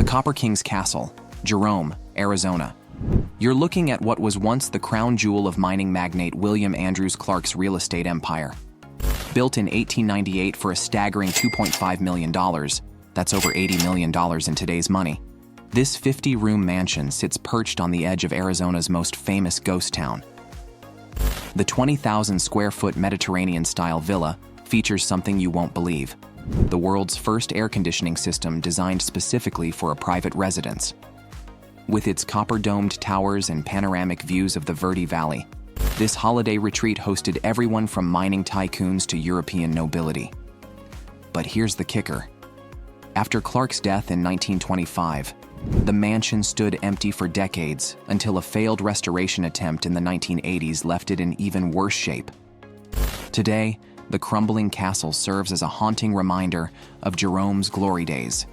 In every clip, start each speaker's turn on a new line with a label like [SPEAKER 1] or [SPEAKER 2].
[SPEAKER 1] Copper King's Castle, Jerome, Arizona. You're looking at what was once the crown jewel of mining magnate William Andrews Clark's real estate empire. Built in 1898 for a staggering $2.5 million, that's over $80 million in today's money. This 50-room mansion sits perched on the edge of Arizona's most famous ghost town. The 20,000-square-foot Mediterranean-style villa features something you won't believe: the world's first air conditioning system designed specifically for a private residence. With its copper-domed towers and panoramic views of the Verde Valley, this holiday retreat hosted everyone from mining tycoons to European nobility. But here's the kicker. After Clark's death in 1925, the mansion stood empty for decades until a failed restoration attempt in the 1980s left it in even worse shape. Today, the crumbling castle serves as a haunting reminder of Jerome's glory days,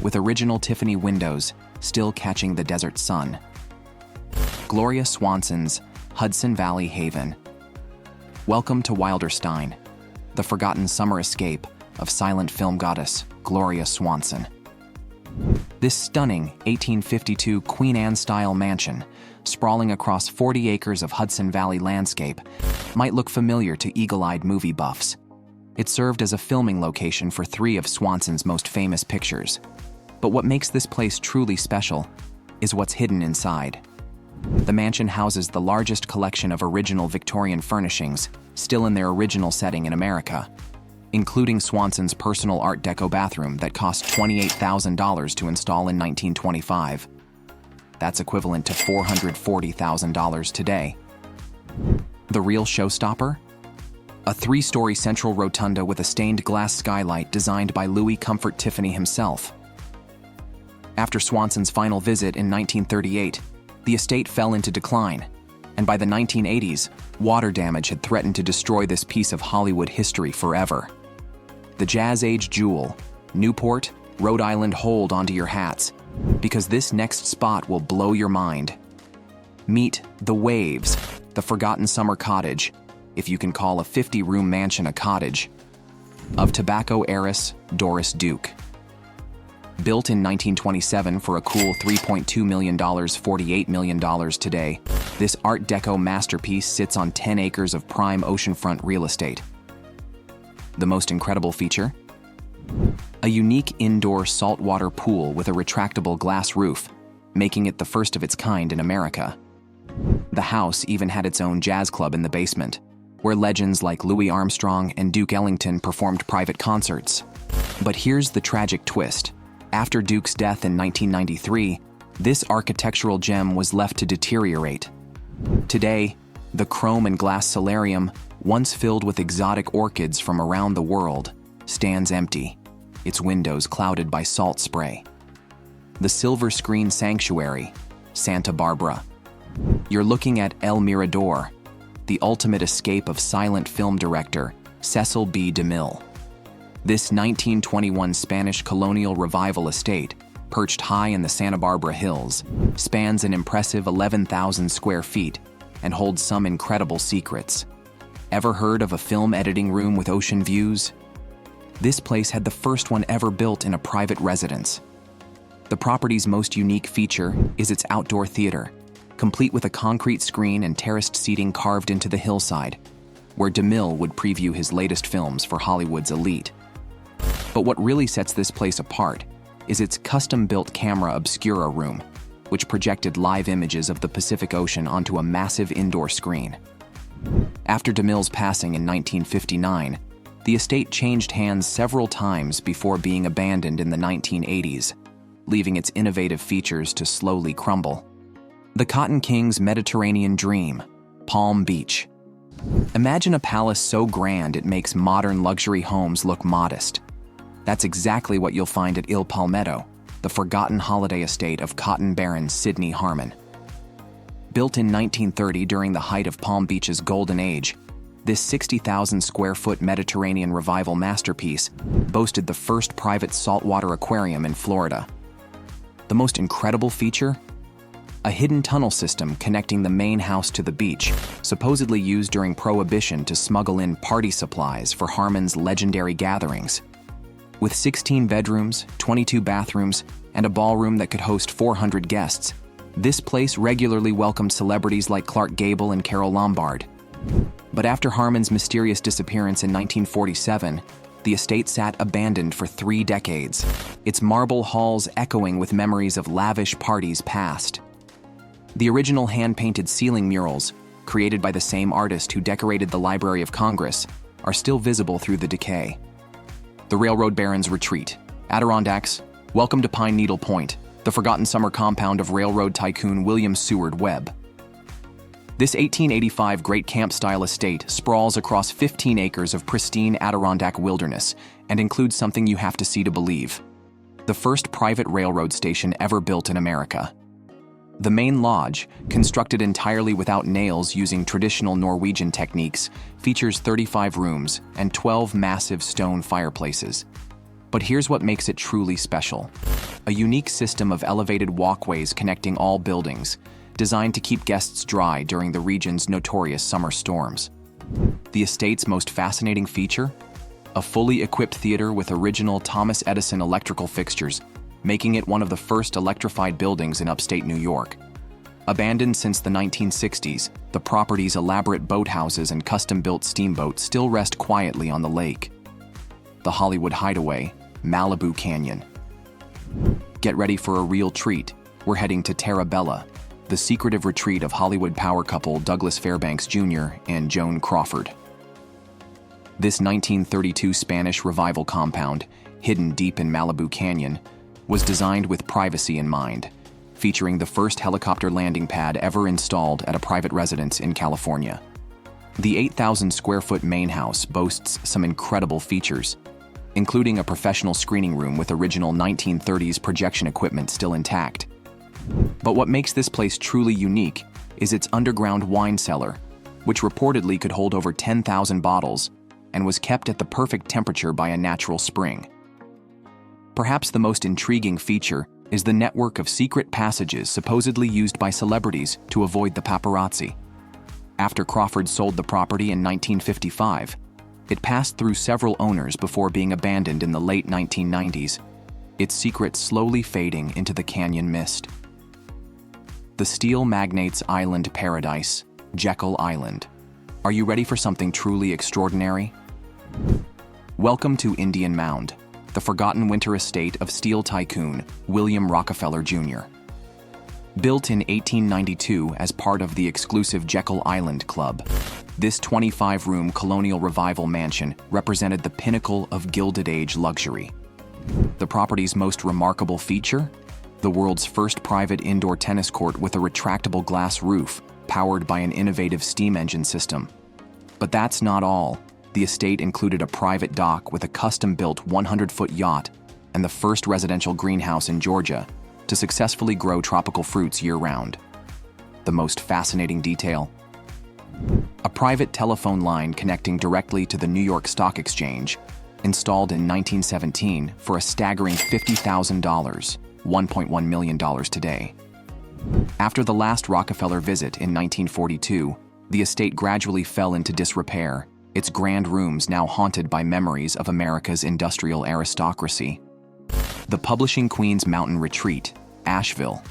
[SPEAKER 1] with original Tiffany windows still catching the desert sun. Gloria Swanson's Hudson Valley Haven. Welcome to Wilderstein, the forgotten summer escape of silent film goddess Gloria Swanson. This stunning 1852 Queen Anne-style mansion, sprawling across 40 acres of Hudson Valley landscape, might look familiar to eagle-eyed movie buffs. It served as a filming location for 3 of Swanson's most famous pictures. But what makes this place truly special is what's hidden inside. The mansion houses the largest collection of original Victorian furnishings, still in their original setting in America, including Swanson's personal Art Deco bathroom that cost $28,000 to install in 1925. That's equivalent to $440,000 today. The real showstopper? A 3-story central rotunda with a stained glass skylight designed by Louis Comfort Tiffany himself. After Swanson's final visit in 1938, the estate fell into decline, and by the 1980s, water damage had threatened to destroy this piece of Hollywood history forever. The Jazz Age jewel, Newport, Rhode Island, hold onto your hats, because this next spot will blow your mind. Meet The Waves, the forgotten summer cottage, if you can call a 50-room mansion a cottage, of tobacco heiress Doris Duke. Built in 1927 for a cool $3.2 million, $48 million today, this Art Deco masterpiece sits on 10 acres of prime oceanfront real estate. The most incredible feature? A unique indoor saltwater pool with a retractable glass roof, making it the first of its kind in America. The house even had its own jazz club in the basement, where legends like Louis Armstrong and Duke Ellington performed private concerts. But here's the tragic twist. After Duke's death in 1993, this architectural gem was left to deteriorate. Today, the chrome and glass solarium, once filled with exotic orchids from around the world, stands empty, its windows clouded by salt spray. The silver screen sanctuary, Santa Barbara. You're looking at El Mirador, the ultimate escape of silent film director Cecil B. DeMille. This 1921 Spanish colonial revival estate, perched high in the Santa Barbara Hills, spans an impressive 11,000 square feet and holds some incredible secrets. Ever heard of a film editing room with ocean views? This place had the first one ever built in a private residence. The property's most unique feature is its outdoor theater, complete with a concrete screen and terraced seating carved into the hillside, where DeMille would preview his latest films for Hollywood's elite. But what really sets this place apart is its custom-built camera obscura room, which projected live images of the Pacific Ocean onto a massive indoor screen. After DeMille's passing in 1959, the estate changed hands several times before being abandoned in the 1980s, leaving its innovative features to slowly crumble. The Cotton King's Mediterranean dream, Palm Beach. Imagine a palace so grand it makes modern luxury homes look modest. That's exactly what you'll find at Il Palmetto, the forgotten holiday estate of cotton baron Sidney Harmon. Built in 1930 during the height of Palm Beach's golden age, this 60,000 square foot Mediterranean revival masterpiece boasted the first private saltwater aquarium in Florida. The most incredible feature? A hidden tunnel system connecting the main house to the beach, supposedly used during Prohibition to smuggle in party supplies for Harmon's legendary gatherings. With 16 bedrooms, 22 bathrooms, and a ballroom that could host 400 guests. This place regularly welcomed celebrities like Clark Gable and Carole Lombard. But after Harmon's mysterious disappearance in 1947, the estate sat abandoned for 3 decades, its marble halls echoing with memories of lavish parties past. The original hand-painted ceiling murals, created by the same artist who decorated the Library of Congress, are still visible through the decay. The Railroad Barons Retreat. Adirondacks, welcome to Pine Needle Point, the forgotten summer compound of railroad tycoon William Seward Webb. This 1885 great camp-style estate sprawls across 15 acres of pristine Adirondack wilderness and includes something you have to see to believe: the first private railroad station ever built in America. The main lodge, constructed entirely without nails using traditional Norwegian techniques, features 35 rooms and 12 massive stone fireplaces. But here's what makes it truly special: a unique system of elevated walkways connecting all buildings, designed to keep guests dry during the region's notorious summer storms. The estate's most fascinating feature? A fully equipped theater with original Thomas Edison electrical fixtures, making it one of the first electrified buildings in upstate New York. Abandoned since the 1960s, the property's elaborate boathouses and custom-built steamboats still rest quietly on the lake. The Hollywood Hideaway, Malibu Canyon. Get ready for a real treat. We're heading to Terra Bella, the secretive retreat of Hollywood power couple Douglas Fairbanks Jr. and Joan Crawford. This 1932 Spanish Revival compound, hidden deep in Malibu Canyon, was designed with privacy in mind, featuring the first helicopter landing pad ever installed at a private residence in California. The 8,000-square-foot main house boasts some incredible features, including a professional screening room with original 1930s projection equipment still intact. But what makes this place truly unique is its underground wine cellar, which reportedly could hold over 10,000 bottles and was kept at the perfect temperature by a natural spring. Perhaps the most intriguing feature is the network of secret passages supposedly used by celebrities to avoid the paparazzi. After Crawford sold the property in 1955, it passed through several owners before being abandoned in the late 1990s, its secrets slowly fading into the canyon mist. The Steel Magnate's Island Paradise, Jekyll Island. Are you ready for something truly extraordinary? Welcome to Indian Mound, the forgotten winter estate of steel tycoon William Rockefeller Jr. Built in 1892 as part of the exclusive Jekyll Island Club, this 25-room colonial revival mansion represented the pinnacle of Gilded Age luxury. The property's most remarkable feature? The world's first private indoor tennis court with a retractable glass roof, powered by an innovative steam engine system. But that's not all. The estate included a private dock with a custom-built 100-foot yacht and the first residential greenhouse in Georgia to successfully grow tropical fruits year-round. The most fascinating detail? A private telephone line connecting directly to the New York Stock Exchange, installed in 1917 for a staggering $50,000, $1.1 million today. After the last Rockefeller visit in 1942, the estate gradually fell into disrepair, its grand rooms now haunted by memories of America's industrial aristocracy. The Publishing Queen's Mountain Retreat, Asheville.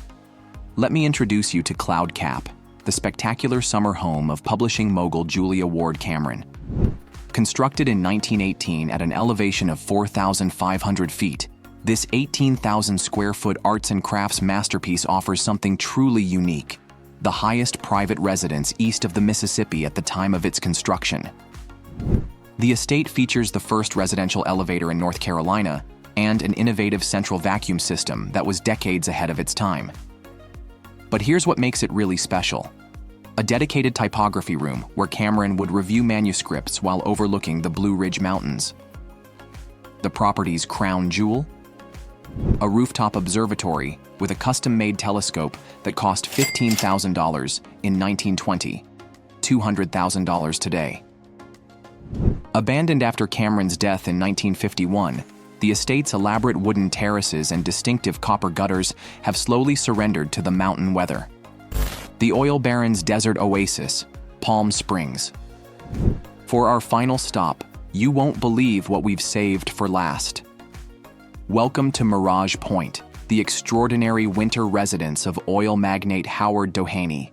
[SPEAKER 1] Let me introduce you to Cloud Cap, the spectacular summer home of publishing mogul Julia Ward Cameron. Constructed in 1918 at an elevation of 4,500 feet, this 18,000-square-foot arts and crafts masterpiece offers something truly unique: the highest private residence east of the Mississippi at the time of its construction. The estate features the first residential elevator in North Carolina and an innovative central vacuum system that was decades ahead of its time. But here's what makes it really special: a dedicated typography room where Cameron would review manuscripts while overlooking the Blue Ridge Mountains. The property's crown jewel? A rooftop observatory with a custom-made telescope that cost $15,000 in 1920, $200,000 today. Abandoned after Cameron's death in 1951, the estate's elaborate wooden terraces and distinctive copper gutters have slowly surrendered to the mountain weather. The oil baron's desert oasis, Palm Springs. For our final stop, you won't believe what we've saved for last. Welcome to Mirage Point, the extraordinary winter residence of oil magnate Howard Doheny.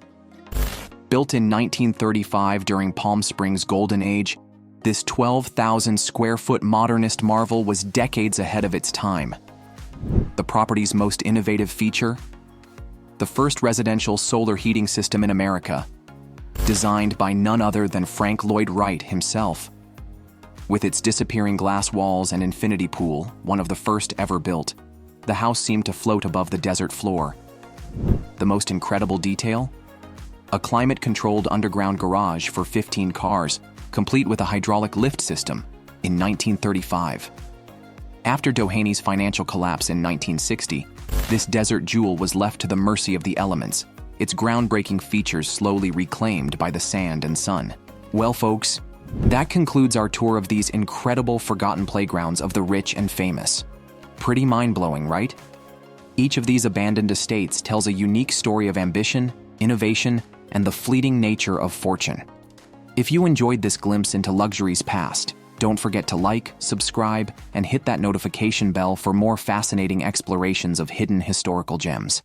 [SPEAKER 1] Built in 1935 during Palm Springs' golden age, this 12,000-square-foot modernist marvel was decades ahead of its time. The property's most innovative feature? The first residential solar heating system in America, designed by none other than Frank Lloyd Wright himself. With its disappearing glass walls and infinity pool, one of the first ever built, the house seemed to float above the desert floor. The most incredible detail? A climate-controlled underground garage for 15 cars, complete with a hydraulic lift system, in 1935. After Doheny's financial collapse in 1960, this desert jewel was left to the mercy of the elements, its groundbreaking features slowly reclaimed by the sand and sun. Well, folks, that concludes our tour of these incredible forgotten playgrounds of the rich and famous. Pretty mind-blowing, right? Each of these abandoned estates tells a unique story of ambition, innovation, and the fleeting nature of fortune. If you enjoyed this glimpse into luxury's past, don't forget to like, subscribe, and hit that notification bell for more fascinating explorations of hidden historical gems.